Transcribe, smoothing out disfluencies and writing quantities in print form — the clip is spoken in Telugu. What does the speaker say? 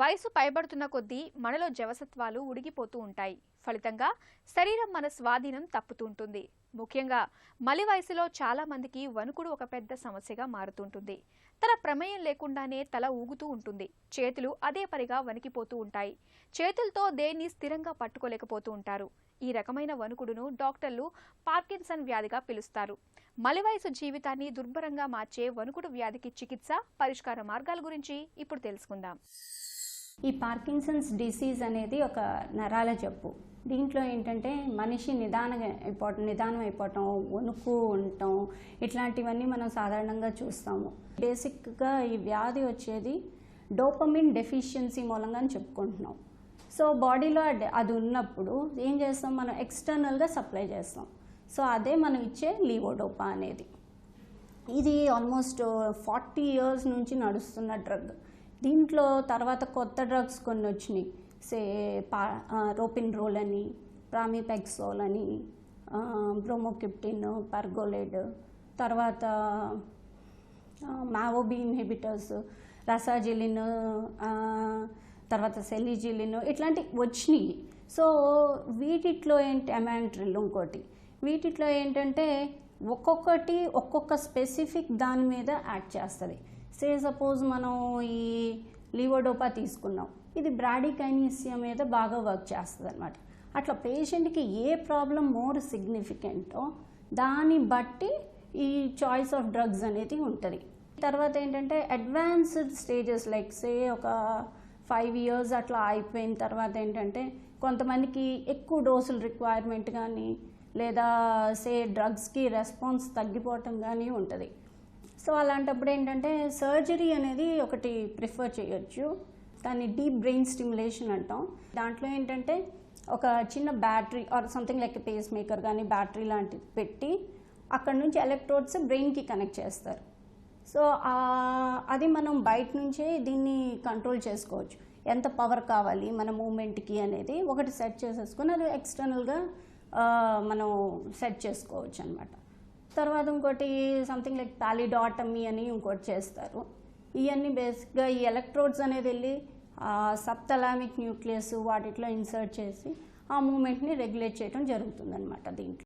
వయసు పైబడుతున్న కొద్దీ మనలో జవసత్వాలు ఉడిగిపోతూ ఉంటాయి. ఫలితంగా శరీరం మన స్వాధీనం తప్పుతూ ఉంటుంది. ముఖ్యంగా మలి వయసులో చాలా మందికి వణుకుడు ఒక పెద్ద సమస్యగా మారుతుంటుంది. తన ప్రమేయం లేకుండానే తల ఊగుతూ ఉంటుంది. చేతులు అదే పనిగా వణికిపోతూ ఉంటాయి. చేతులతో దేన్ని స్థిరంగా పట్టుకోలేకపోతూ ఉంటారు. ఈ రకమైన వణుకుడును డాక్టర్లు పార్కిన్సన్ వ్యాధిగా పిలుస్తారు. మలి వయసు జీవితాన్ని దుర్భరంగా మార్చే వణుకుడు వ్యాధికి చికిత్స, పరిష్కార మార్గాల గురించి ఇప్పుడు తెలుసుకుందాం. ఈ పార్కిన్సన్స్ డిసీజ్ అనేది ఒక నరాల జబ్బు. దీంట్లో ఏంటంటే మనిషి నిదానం అయిపోవటం, వణుకు ఉండటం, ఇట్లాంటివన్నీ మనం సాధారణంగా చూస్తాము. బేసిక్గా ఈ వ్యాధి వచ్చేది డోపమిన్ డెఫిషియన్సీ మూలంగా అని చెప్పుకుంటున్నాం. సో బాడీలో అది ఉన్నప్పుడు ఏం చేస్తాం, మనం ఎక్స్టర్నల్గా సప్లై చేస్తాం. సో అదే మనం ఇచ్చే లీవోడోపా అనేది. ఇది ఆల్మోస్ట్ 40 years నుంచి నడుస్తున్న డ్రగ్. దీంట్లో తర్వాత కొత్త డ్రగ్స్ కొన్ని వచ్చినాయి. రోపిన్రోల్ అని, ప్రామిపెక్సోల్ అని, బ్రోమోక్రిప్టిన్, పర్గోలైడ్, తర్వాత మావోబి ఇన్హిబిటర్స్, రసాజిలిన్, తర్వాత సెలిజిలిన్, ఇట్లాంటివి వచ్చినాయి. సో వీటిలో అమాంట్రిల్ ఇంకోటి. వీటిలో ఏంటంటే ఒక్కొక్కటి ఒక్కొక్క స్పెసిఫిక్ దాని మీద యాక్ట్ చేస్తుంది. సపోజ్ మనం ఈ లీవోడోపా తీసుకున్నాం, ఇది బ్రాడికైనీసియా మీద బాగా వర్క్ చేస్తుంది అనమాట. అట్లా పేషెంట్కి ఏ ప్రాబ్లం మోర్ సిగ్నిఫికెంటో దాన్ని బట్టి ఈ చాయిస్ ఆఫ్ డ్రగ్స్ అనేది ఉంటుంది. తర్వాత ఏంటంటే అడ్వాన్స్డ్ స్టేజెస్ లైక్ ఒక 5 years అట్లా అయిపోయిన తర్వాత ఏంటంటే కొంతమందికి ఎక్కువ డోసులు రిక్వైర్మెంట్ కానీ, లేదా డ్రగ్స్కి రెస్పాన్స్ తగ్గిపోవటం కానీ ఉంటుంది. సో అలాంటప్పుడు ఏంటంటే సర్జరీ అనేది ఒకటి ప్రిఫర్ చేయొచ్చు. దాన్ని డీప్ బ్రెయిన్ స్టిమ్యులేషన్ అంటాం. దాంట్లో ఏంటంటే ఒక చిన్న battery or something like pacemaker కానీ బ్యాటరీ లాంటిది పెట్టి అక్కడ నుంచి ఎలక్ట్రోడ్స్ బ్రెయిన్కి కనెక్ట్ చేస్తారు. సో అది మనం బయట నుంచే దీన్ని కంట్రోల్ చేసుకోవచ్చు. ఎంత పవర్ కావాలి మన మూమెంట్కి అనేది ఒకటి సెట్ చేసేసుకొని అది ఎక్స్టర్నల్గా మనం సెట్ చేసుకోవచ్చు అనమాట. తర్వాత ఇంకోటి సంథింగ్ లైక్ పాలిడాటమీ అని ఇంకోటి చేస్తారు. ఇవన్నీ బేసిక్గా ఈ ఎలక్ట్రోడ్స్ అనేది వెళ్ళి సబ్థలామిక్ న్యూక్లియస్ వాటిలో ఇన్సర్ట్ చేసి ఆ మూమెంట్ని రెగ్యులేట్ చేయడం జరుగుతుంది అనమాట దీంట్లో.